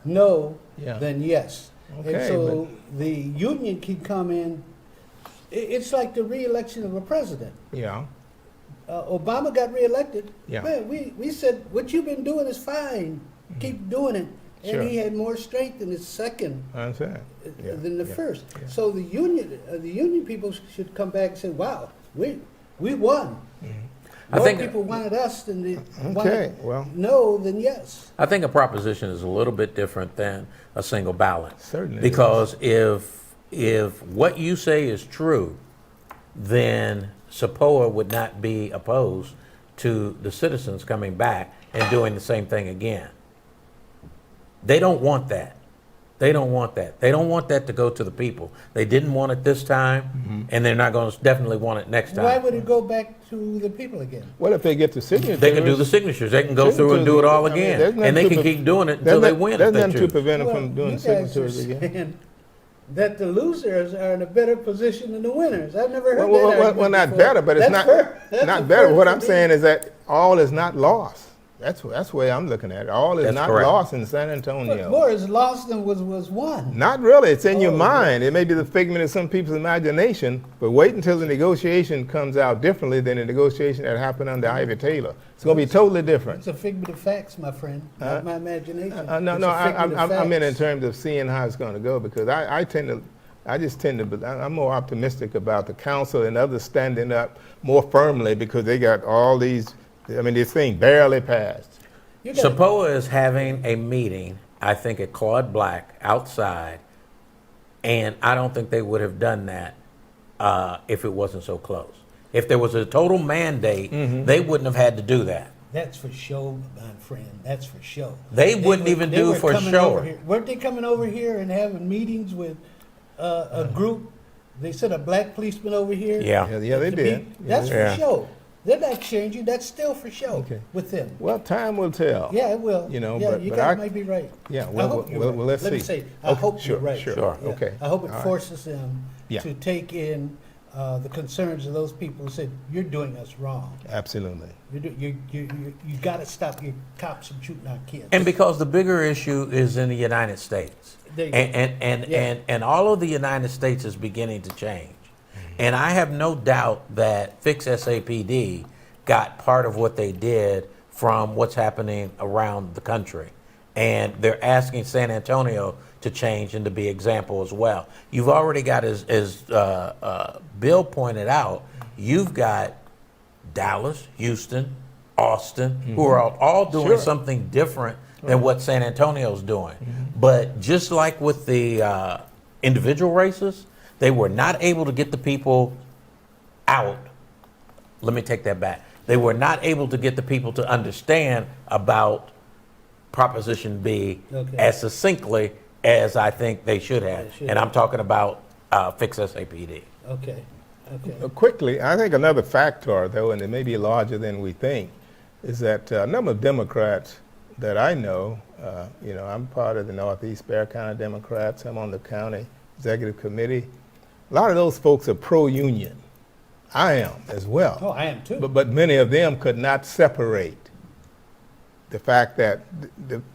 J: no than yes.
L: Okay,
J: and so the union can come in. It's like the re-election of a president.
L: Yeah.
J: Obama got reelected.
L: Yeah.
J: Man, we said, what you've been doing is fine. Keep doing it. And
L: Sure.
J: he had more strength in his second
L: I understand.
J: than the first. So the union people should come back and say, wow, we won.
K: I
J: More
K: think
J: people wanted us than they
L: Okay,
J: wanted
L: well.
J: no than yes.
K: I think a proposition is a little bit different than a single ballot.
L: Certainly
K: Because if what you say is true, then SAPOA would not be opposed to the citizens coming back and doing the same thing again. They don't want that. They don't want that. They don't want that to go to the people. They didn't want it this time, and they're not going to definitely want it next time.
J: Why would it go back to the people again?
L: Well, if they get the signatures,
K: They can do the signatures. They can go through and do it all again, and they can keep doing it until they win.
L: There's
K: if they
L: nothing to
K: choose.
L: prevent them from doing
J: you guys are
L: signatures again.
J: saying that the losers are in a better position than the winners. I've never heard that
L: Well,
J: argument
L: not
J: before.
L: better, but it's
J: That's
L: not
J: fair. That's
L: not
J: a
L: better.
J: fair
L: What I'm
J: to me.
L: saying is that all is not lost. That's the way I'm looking at it. All is
K: That's
L: not
K: correct.
L: lost in San
J: But
L: Antonio.
J: more is lost than was won.
L: Not really. It's in your
J: Oh,
L: mind. It may be the figment of some people's imagination, but wait until the negotiation comes out differently than the negotiation that happened under Ivy Taylor. It's going to be totally different.
J: It's a figment of facts, my friend, not my imagination.
L: No,
J: It's a figment of
L: I meant in
J: facts.
L: terms of seeing how it's going to go, because I'm more optimistic about the council and others standing up more firmly because they got all these. This thing barely passed.
J: You got-
K: SAPOA is having a meeting, I think, at Claude Black outside, and I don't think they would have done that if it wasn't so close. If there was a total mandate, they wouldn't have had to do that.
J: That's for show, my friend. That's for show.
K: They wouldn't even
J: they
K: do
J: were
K: for
J: coming
K: show.
J: over here. Weren't they coming over here and having meetings with a group? They sent a black policeman over here.
K: Yeah.
L: Yeah, they
J: to
L: did.
J: meet. That's
K: Yeah.
J: for show. They're not changing. That's still for show
L: Okay.
J: with them.
L: Well, time will tell.
J: Yeah, it will.
L: Yeah,
J: you
L: but
J: guys might be right.
L: Yeah,
J: I
L: well,
J: hope you're
L: well,
J: right.
L: well, let's
J: Let me
L: see.
J: say, I hope
L: sure,
J: you're right.
L: Sure.
K: Sure.
J: Yeah.
L: Okay.
J: I hope it
L: All right.
J: forces them
L: Yeah.
J: to take in the concerns of those people who said, you're doing us wrong.
L: Absolutely.
J: You got to stop your cops from shooting our kids.
K: And because the bigger issue is in the United States.
J: There you go.
K: And all of the United States is beginning to change. And I have no doubt that Fix SAPD got part of what they did from what's happening around the country. And they're asking San Antonio to change and to be example as well. You've already got, as Bill pointed out, you've got Dallas, Houston, Austin, who are all doing
L: Sure.
K: something different than what San Antonio's doing. But just like with the individual races, they were not able to get the people out. Let me take that back. They were not able to get the people to understand about Proposition B as succinctly as I think they should have. And I'm talking about Fix SAPD.
J: Okay.
L: Quickly, I think another factor, though, and it may be larger than we think, is that a number of Democrats that I know, I'm part of the Northeast Bexar County Democrats. I'm on the county executive committee. A lot of those folks are pro-union. I am as well.
J: Oh, I am too.
L: But many of them could not separate the fact that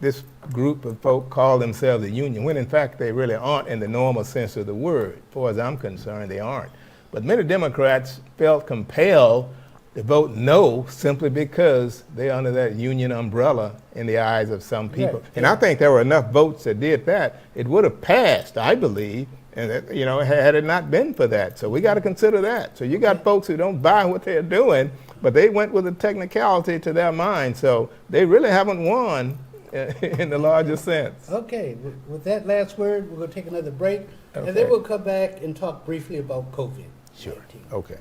L: this group of folk call themselves a union, when in fact they really aren't in the normal sense of the word. As far as I'm concerned, they aren't. But many Democrats felt compelled to vote no simply because they're under that union umbrella in the eyes of some people. Right. And I think there were enough votes that did that. It would have passed, I believe, and had it not been for that. So we got to consider that. So you got folks who don't buy what they're doing, but they went with a technicality to their mind. So they really haven't won in the larger sense.
J: Okay, with that last word, we're going to take another break,
L: okay.
J: And then we'll come back and talk briefly about COVID.
L: Sure. Okay.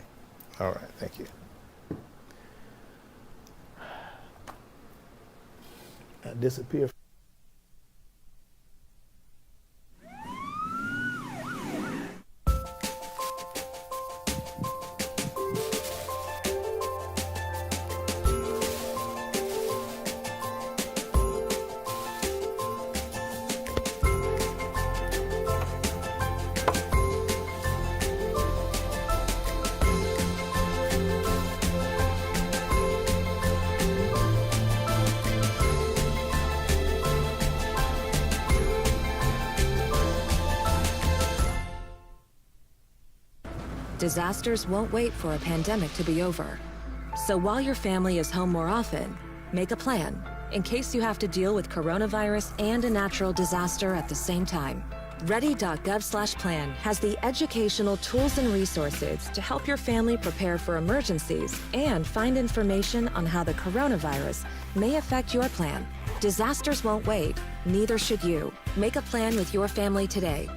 L: All right. Thank you. I disappear.
A: Disasters won't wait for a pandemic to be over. So while your family is home more often, make a plan in case you have to deal with coronavirus and a natural disaster at the same time. Ready.gov/plan has the educational tools and resources to help your family prepare for emergencies and find information on how the coronavirus may affect your plan. Disasters won't wait, neither should you. Make a plan with your family today.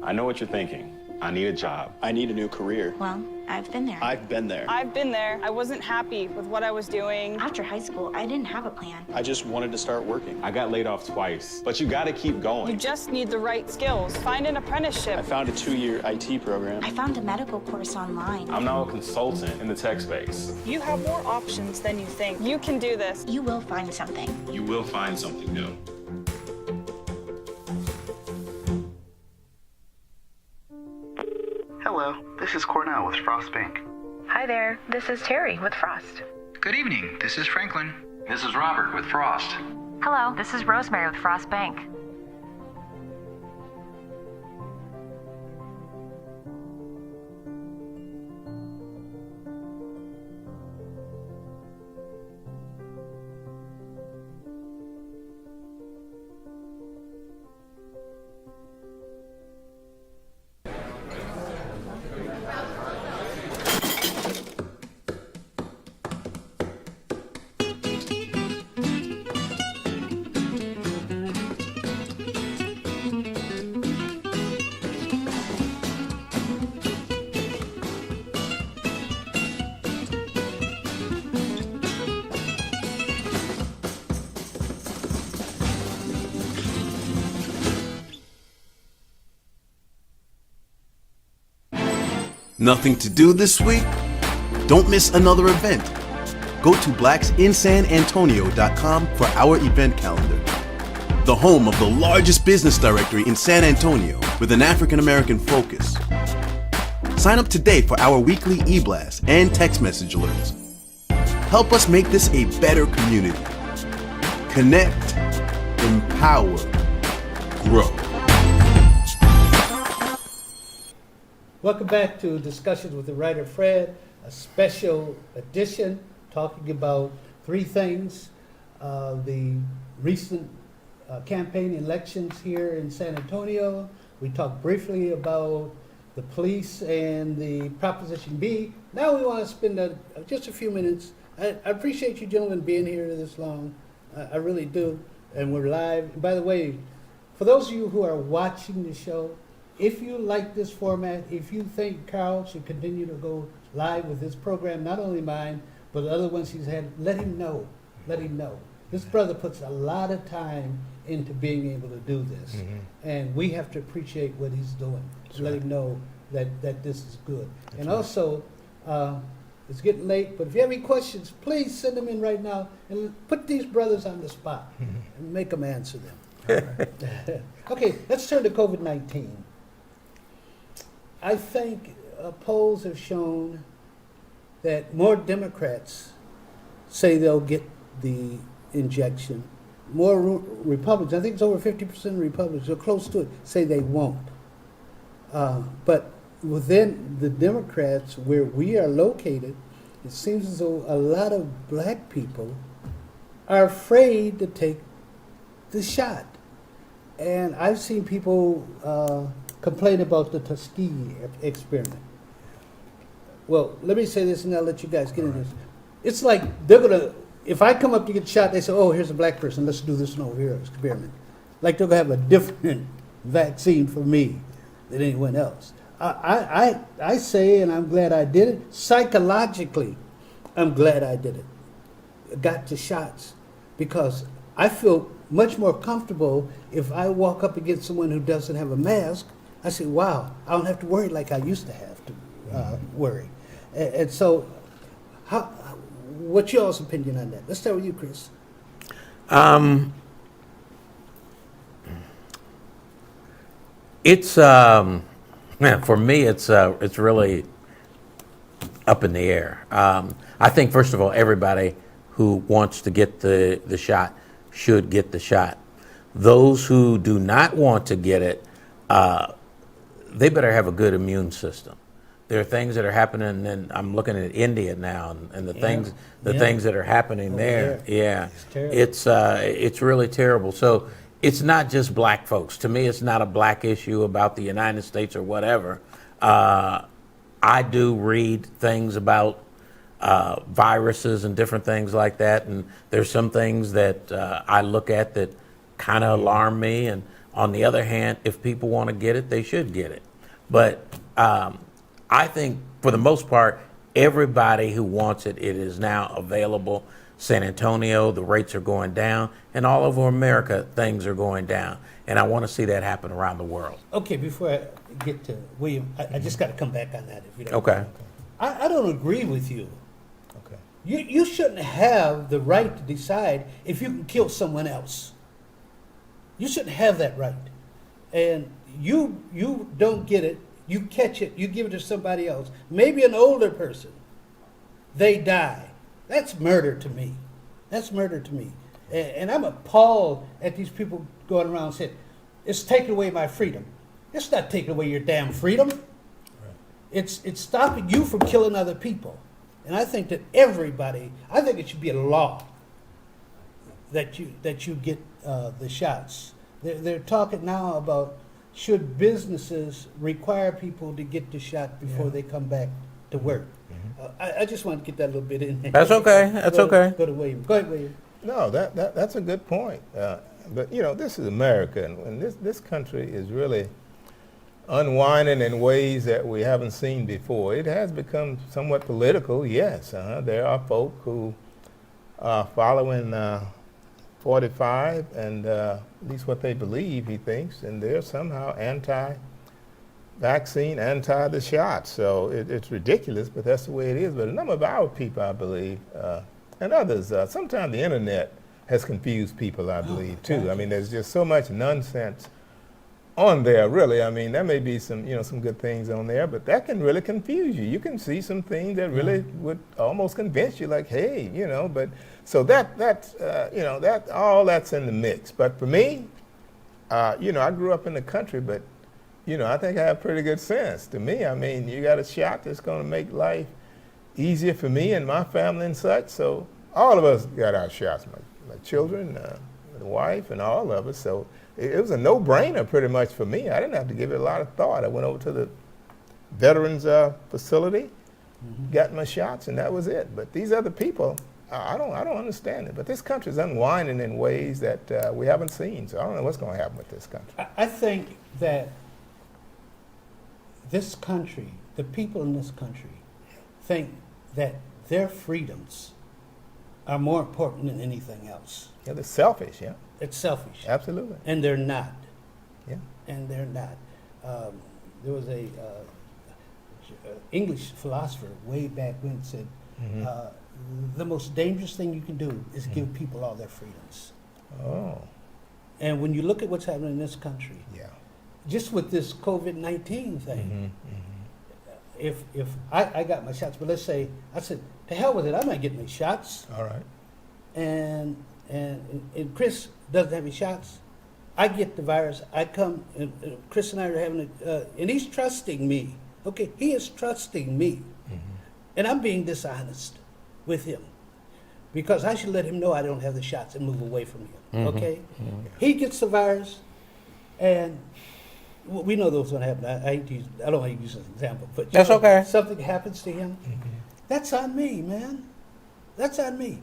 B: I know what you're thinking. I need a job.
C: I need a new career.
D: Well, I've been there.
C: I've been there.
E: I've been there. I wasn't happy with what I was doing.
D: After high school, I didn't have a plan.
C: I just wanted to start working.
B: I got laid off twice, but you gotta keep going.
E: You just need the right skills. Find an apprenticeship.
C: I found a 2-year IT program.
D: I found a medical course online.
B: I'm now a consultant in the tech space.
E: You have more options than you think. You can do this.
D: You will find something.
B: You will find something new.
F: Hello, this is Cornell with Frost Bank.
G: Hi there, this is Terry with Frost.
H: Good evening. This is Franklin. This is Robert with Frost.
G: Hello, this is Rosemary with Frost Bank.
I: Nothing to do this week? Don't miss another event. Go to blacksinsanantonio.com for our event calendar. The home of the largest business directory in San Antonio with an African American focus. Sign up today for our weekly e-blast and text message alerts. Help us make this a better community. Connect, empower, grow.
J: Welcome back to Discussions with the Writer Fred, a special edition talking about three things. The recent campaign elections here in San Antonio. We talked briefly about the police and the Proposition B. Now we want to spend just a few minutes. I appreciate you gentlemen being here this long. I really do. And we're live. And by the way, for those of you who are watching the show, if you like this format, if you think Carl should continue to go live with this program, not only mine, but the other ones he's had, let him know. Let him know. This brother puts a lot of time into being able to do this. Mm-hmm. And we have to appreciate what he's doing. Let him know that this is good. That's and right. Also, it's getting late, but if you have any questions, please send them in right now and put these brothers on the spot and make them answer them. Right. Okay, let's turn to COVID-19. I think polls have shown that more Democrats say they'll get the injection. More Republicans, I think it's over 50% of Republicans, or close to it, say they won't. But within the Democrats, where we are located, it seems as though a lot of black people are afraid to take the shot. And I've seen people complain about the Tuskegee experiment. Well, let me say this and I'll let you guys get into this. It's like they're going to, if I come up to get shot, they say, oh, here's a black person, let's do this one over here experiment. Like they're going to have a different vaccine for me than anyone else. I say, and I'm glad I did it, psychologically, I'm glad I did it. Got the shots because I feel much more comfortable if I walk up against someone who doesn't have a mask. I say, wow, I don't have to worry like I used to have to worry. And so, what's y'all's opinion on that? Let's start with you, Chris.
K: It's for me, it's really up in the air. I think first of all, everybody who wants to get the shot should get the shot. Those who do not want to get it, they better have a good immune system. There are things that are happening, and I'm looking at India now, and the things that are happening there. Yeah, it's really terrible. So it's not just black folks. To me, it's not a black issue about the United States or whatever. I do read things about viruses and different things like that, and there's some things that I look at that kind of alarm me. And on the other hand, if people want to get it, they should get it. But I think for the most part, everybody who wants it, it is now available. San Antonio, the rates are going down, and all over America, things are going down. And I want to see that happen around the world.
J: Okay, before I get to William, I just got to come back on that if you don't
K: Okay.
J: mind. I don't agree with you.
L: Okay.
J: You shouldn't have the right to decide if you can kill someone else. You shouldn't have that right. And you don't get it, you catch it, you give it to somebody else, maybe an older person, they die. That's murder to me. That's murder to me. And I'm appalled at these people going around saying, it's taking away my freedom. It's not taking away your damn freedom. Right. It's stopping you from killing other people. And I think that I think it should be a law that you get the shots. They're talking now about should businesses require people to get the shot before they come back to work. I just want to get that a little bit in there.
K: That's okay. That's okay.
J: Go to William. Go ahead, William.
L: No, that's a good point. But this is America, and this country is really unwinding in ways that we haven't seen before. It has become somewhat political, yes. There are folk who are following 45, and at least what they believe, he thinks, and they're somehow anti-vaccine, anti the shot. So it's ridiculous, but that's the way it is. But a number of our people, I believe, and others, sometimes the internet has confused people, I believe, too. I mean, there's just so much nonsense on there, really. I mean, there may be some good things on there, but that can really confuse you. You can see some things that really would almost convince you, like, hey, but so that's all that's in the mix. But for me, I grew up in the country, but I think I have pretty good sense. To me, I mean, you got a shot that's going to make life easier for me and my family and such. So all of us got our shots, my children, the wife, and all of us. So it was a no-brainer pretty much for me. I didn't have to give it a lot of thought. I went over to the veterans facility, got my shots, and that was it. But these other people, I don't understand it. But this country's unwinding in ways that we haven't seen. So I don't know what's going to happen with this country.
J: I think that this country, the people in this country, think that their freedoms are more important than anything else.
L: Yeah, they're selfish, yeah.
J: It's selfish.
L: Absolutely.
J: And they're not.
L: Yeah.
J: And they're not. There was a English philosopher way back when said, the most dangerous thing you can do is give people all their freedoms.
L: Oh.
J: And when you look at what's happening in this country, just with this COVID-19 thing, if I got my shots, but let's say I said, to hell with it, I'm not getting any shots.
L: All right.
J: And Chris doesn't have any shots. I get the virus. I come, and Chris and I are having and he's trusting me. Okay, he is trusting me, and I'm being dishonest with him because I should let him know I don't have the shots and move away from him. Okay, he gets the virus, and we know what's going to happen. I don't want to use an example, but
K: that's okay.
J: Something happens to him. That's on me, man. That's on me.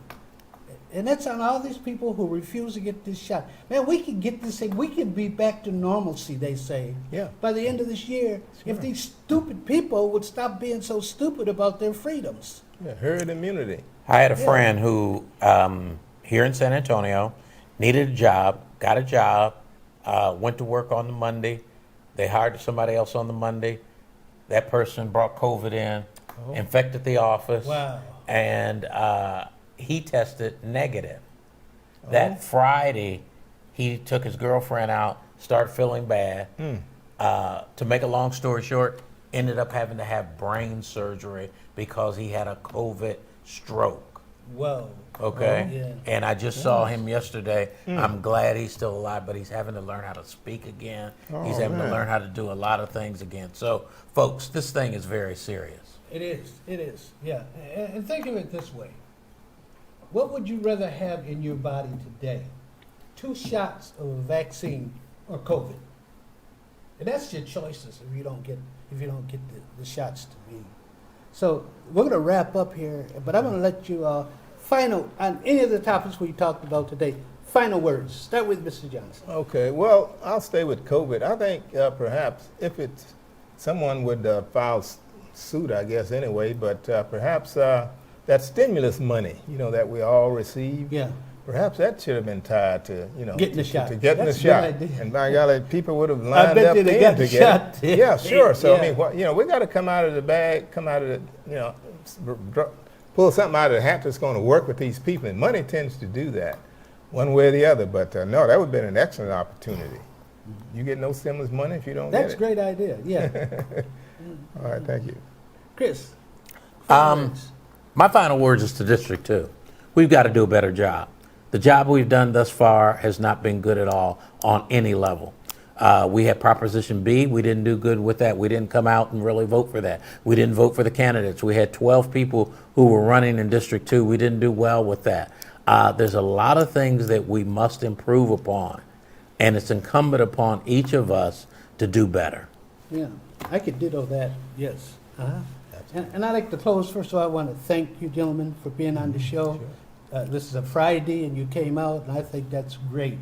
J: And that's on all these people who refuse to get this shot. Man, we can get this thing. We can be back to normalcy, they say, by the end of this year, if these stupid people would stop being so stupid about their freedoms.
L: Yeah, herd immunity.
K: I had a friend who, here in San Antonio, needed a job, got a job, went to work on the Monday. They hired somebody else on the Monday. That person brought COVID in, infected the office.
J: Wow.
K: And he tested negative. That Friday, he took his girlfriend out, started feeling bad. To make a long story short, ended up having to have brain surgery because he had a COVID stroke.
J: Whoa.
K: Okay? And I just saw him yesterday. I'm glad he's still alive, but he's having to learn how to speak again. He's having to learn how to do a lot of things again. So, folks, this thing is very serious.
J: It is, yeah. And think of it this way. What would you rather have in your body today? 2 shots of a vaccine or COVID? And that's your choices if you don't get the shots to me. So we're going to wrap up here, but I'm going to let you final on any of the topics we talked about today. Final words. Start with Mr. Johnson.
L: Okay. Well, I'll stay with COVID. I think perhaps if it's someone would file suit, I guess anyway, but perhaps that stimulus money, that we all receive.
J: Yeah.
L: Perhaps that should have been tied to,
J: getting the shot.
L: To getting
J: That's
L: the shot.
J: a good idea.
L: And by golly, people would have lined
J: bet
L: up
J: you
L: then
J: they got
L: to
J: the
L: get
J: shot.
L: it. Yeah, sure. So
J: Yeah.
L: I mean, we got to come out of the bag, come out of the, pull something out of the hat that's going to work with these people. And money tends to do that, one way or the other. But no, that would have been an excellent opportunity. You get no stimulus money if you don't
J: That's
L: get it.
J: a great idea. Yeah.
L: All right, thank you.
J: Chris.
K: My final words is to District 2. We've got to do a better job. The job we've done thus far has not been good at all on any level. We had Proposition B. We didn't do good with that. We didn't come out and really vote for that. We didn't vote for the candidates. We had 12 people who were running in District 2. We didn't do well with that. There's a lot of things that we must improve upon, and it's incumbent upon each of us to do better.
J: Yeah, I could ditto that, yes. And I'd like to close. First of all, I want to thank you gentlemen for being on the show. This is a Friday and you came out, and I think that's great.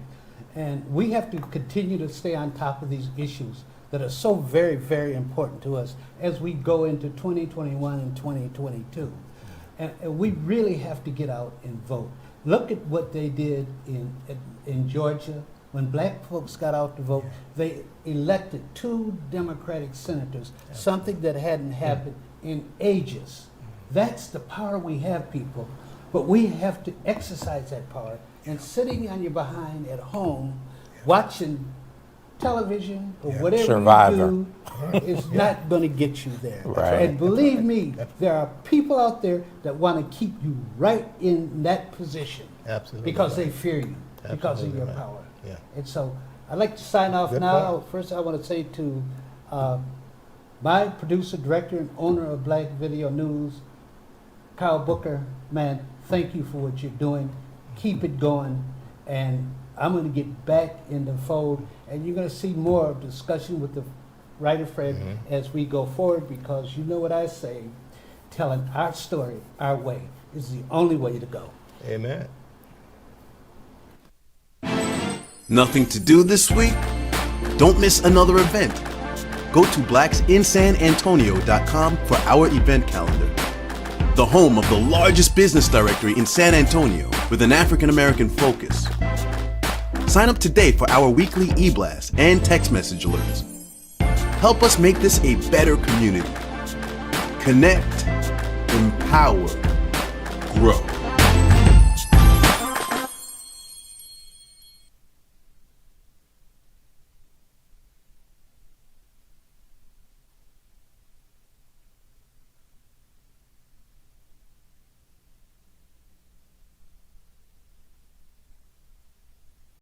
J: And we have to continue to stay on top of these issues that are so very, very important to us as we go into 2021 and 2022. And we really have to get out and vote. Look at what they did in Georgia. When black folks got out to vote, they elected 2 Democratic senators, something that hadn't happened in ages. That's the power we have, people. But we have to exercise that power. And sitting on your behind at home, watching television or whatever
K: Survivor.
J: you do is not going to get you there.
K: Right.
J: And believe me, there are people out there that want to keep you right in that position.
L: Absolutely.
J: Because they fear you, because of
L: Absolutely
J: your
L: right.
J: power.
L: Yeah.
J: And so I'd like to sign off
L: Good
J: now.
L: point.
J: First, I want to say to my producer, director, and owner of Black Video News, Kyle Booker, man, thank you for what you're doing. Keep it going. And I'm going to get back in the fold. And you're going to see more of discussion with the writer Fred as we go forward, because you know what I say, telling our story our way is the only way to go.
L: Amen.
I: Nothing to do this week? Don't miss another event. Go to blacksinsanantonio.com for our event calendar. The home of the largest business directory in San Antonio with an African American focus. Sign up today for our weekly e-blast and text message alerts. Help us make this a better community. Connect, empower, grow.